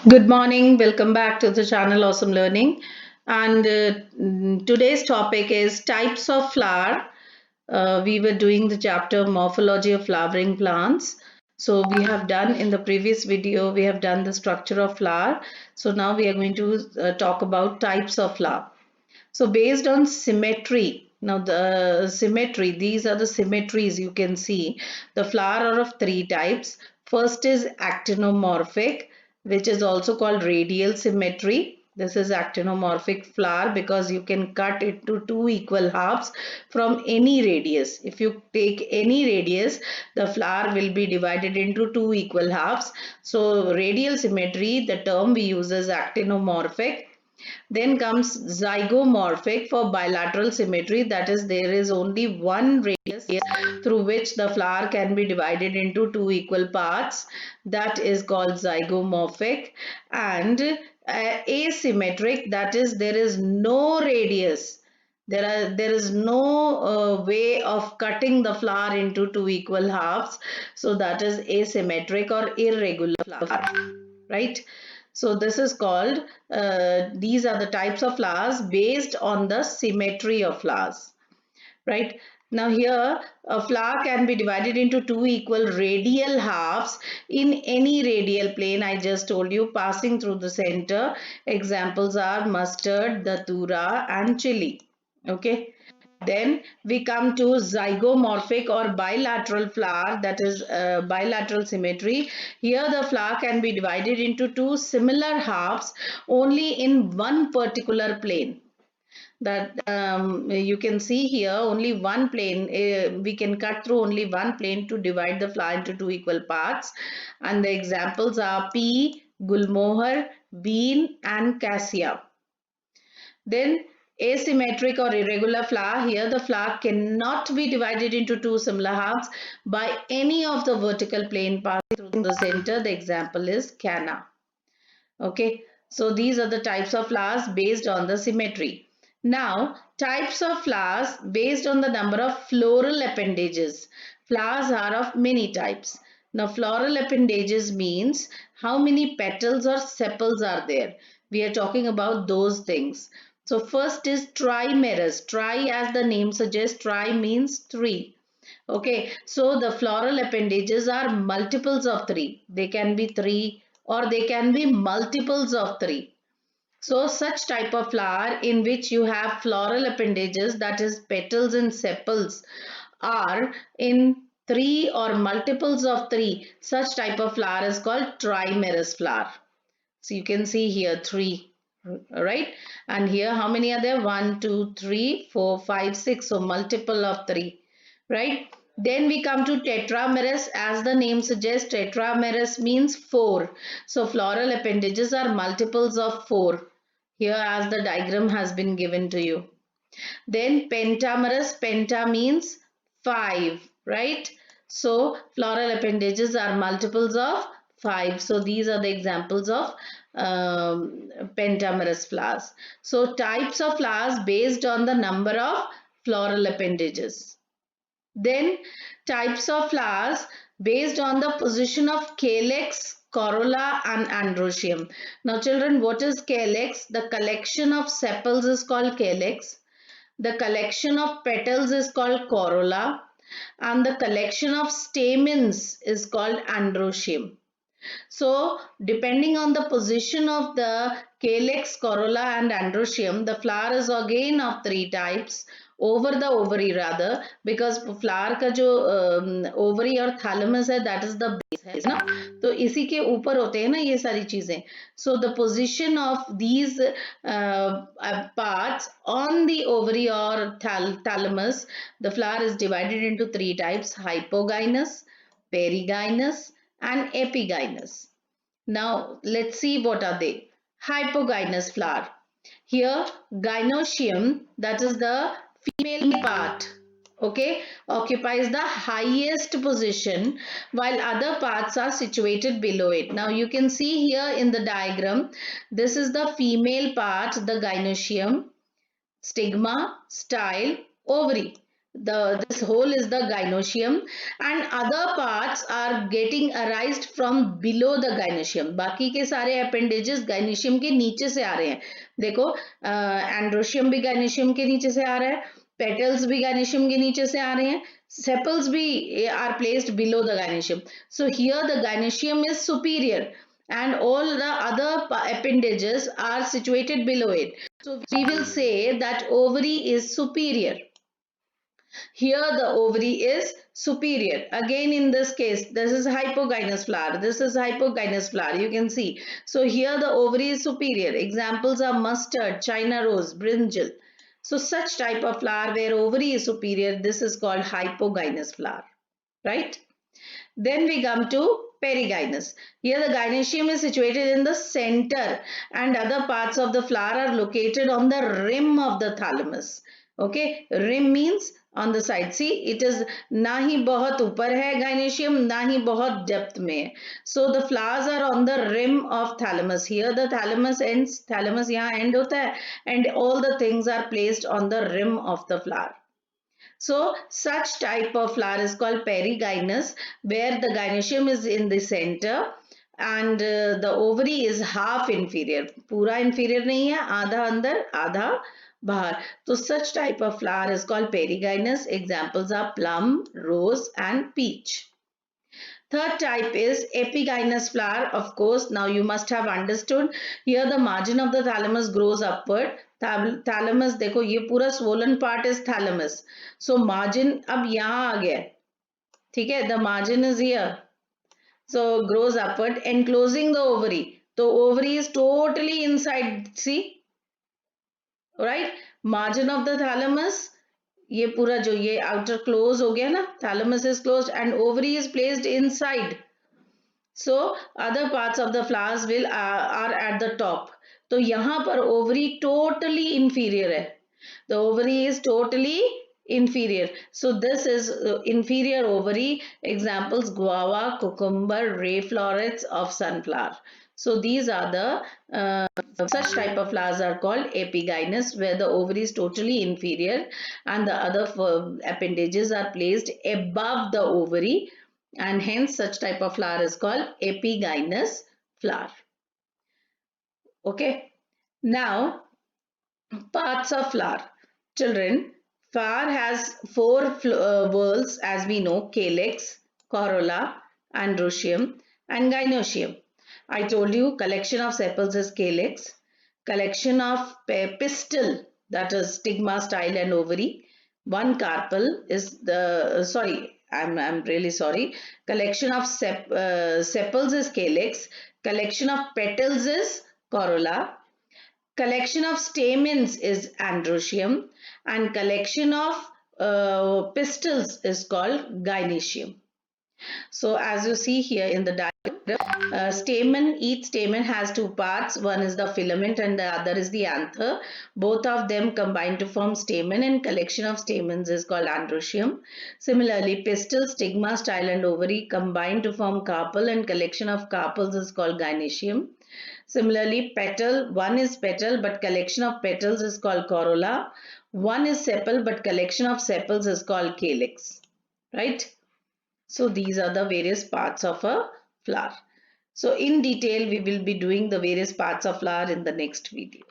Good morning, welcome back to the channel Awesome Learning. And today's topic is types of flower. We were doing the chapter Morphology of Flowering Plants. So we have done in the previous video, we have done the structure of flower. So now we are going to talk about types of flower. So based on symmetry, now the symmetry, these are the symmetries you can see. The flower are of three types. First is actinomorphic, which is also called radial symmetry. This is actinomorphic flower because you can cut it to two equal halves from any radius. If you take any radius, the flower will be divided into two equal halves. So radial symmetry, the term we use is actinomorphic. Then comes zygomorphic for bilateral symmetry, that is, there is only one radius through which the flower can be divided into two equal parts. That is called zygomorphic. And asymmetric, that is, there is no radius. There is no way of cutting the flower into two equal halves. So that is asymmetric or irregular flower, right? So this is called, these are the types of flowers based on the symmetry of flowers, right? Now here a flower can be divided into two equal radial halves in any radial plane. I just told you, passing through the center. Examples are mustard, datura and chili. Okay. Then we come to zygomorphic or bilateral flower, that is bilateral symmetry. Here the flower can be divided into two similar halves only in one particular plane. That you can see here only one plane, we can cut through only one plane to divide the flower into two equal parts. And the examples are pea, gulmohar, bean and cassia. Then asymmetric or irregular flower, here the flower cannot be divided into two similar halves by any of the vertical plane passing through the center. The example is canna. Okay, so these are the types of flowers based on the symmetry. Now, types of flowers based on the number of floral appendages. Flowers are of many types. Now, floral appendages means how many petals or sepals are there. We are talking about those things. So, first is trimerous. Tri, as the name suggests, tri means three. Okay, so the floral appendages are multiples of three. They can be three or they can be multiples of three. So such type of flower in which you have floral appendages, that is petals and sepals, are in three or multiples of three. Such type of flower is called trimerous flower. So you can see here three, right? And here how many are there? 1, 2, 3, 4, 5, 6. So multiple of three, right? Then we come to tetramerous. As the name suggests, tetramerous means four. So floral appendages are multiples of four. Here as the diagram has been given to you. Then pentamerous, penta means five, right? So floral appendages are multiples of five. So these are the examples of pentamerous flowers. So types of flowers based on the number of floral appendages. Then types of flowers based on the position of calyx, corolla and androecium. Now children, what is calyx? The collection of sepals is called calyx. The collection of petals is called corolla and the collection of stamens is called androecium. So, depending on the position of the calyx, corolla and androecium, the flower is again of three types. Over the ovary rather, because flower का जो ovary और thalamus है, that is the base है ना, तो इसी के ऊपर होते हैं ना ये सारी चीजें. So the position of these parts on the ovary or thalamus, the flower is divided into three types: hypogynous, perigynous and epigynous. Now let's see what are they. Hypogynous flower. Here gynoecium, that is the female part, okay, occupies the highest position while other parts are situated below it. Now you can see here in the diagram, this is the female part, the gynoecium, stigma, style, ovary. This whole is the gynoecium, and other parts are getting arised from below the gynoecium. बाकी के सारे appendages gynoecium के नीचे से आ रहे हैं. देखो androecium भी gynoecium के नीचे से आ रहा है, petals भी gynoecium के नीचे से आ रहे हैं, sepals भी are placed below the gynoecium. So here the gynoecium is superior and all the other appendages are situated below it. So we will say that ovary is superior. Here the ovary is superior. Again in this case, this is hypogynous flower. This is hypogynous flower. You can see. So here the ovary is superior. Examples are mustard, China rose, brinjal. So such type of flower where ovary is superior, this is called hypogynous flower. Right? Then we come to perigynous. Here the gynoecium is situated in the center and other parts of the flower are located on the rim of the thalamus. Okay, rim means on the side. See, it is ना ही बहुत ऊपर है gynoecium, ना ही बहुत depth में है. So the flowers are on the rim of thalamus. Here the thalamus ends, thalamus यहाँ end होता है, and all the things are placed on the rim of the flower. So such type of flower is called perigynous, where the gynoecium is in the center and the ovary is half inferior. पूरा inferior नहीं है, आधा अंदर, आधा बाहर. So such type of flower is called perigynous. Examples are plum, rose and peach. Third type is epigynous flower. Of course, now you must have understood. Here the margin of the thalamus grows upward. Thalamus, देखो ये पूरा swollen part is thalamus. So margin अब यहाँ आ गया, ठीक है? The margin is here. So grows upward, enclosing the ovary. So ovary is totally inside. See, right? Margin of the thalamus. ये पूरा जो ये outer close हो गया ना, thalamus is closed and ovary is placed inside. So other parts of the flowers will are at the top. तो यहाँ पर ovary totally inferior है. The ovary is totally inferior. So this is inferior ovary. Examples guava, cucumber, ray florets of sunflower. So these are the such type of flowers are called epigynous, where the ovary is totally inferior and the other appendages are placed above the ovary, and hence such type of flower is called epigynous flower. Okay. Now parts of flower. Children, flower has four whorls as we know: calyx, corolla, androecium and gynoecium. I told you collection of sepals is calyx, collection of pistil, that is stigma, style and ovary. One carpel is the, sorry, I'm really sorry. Collection of sepals is calyx, collection of petals is corolla, collection of stamens is androecium, and collection of pistils is called gynoecium. So as you see here in the diagram, each stamen has two parts. One is the filament and the other is the anther. Both of them combine to form stamen, and collection of stamens is called androecium. Similarly, pistil, stigma, style and ovary combine to form carpel, and collection of carpels is called gynoecium. Similarly, petal, one is petal but collection of petals is called corolla. One is sepal but collection of sepals is called calyx. Right? So these are the various parts of a flower. So in detail we will be doing the various parts of flower in the next video.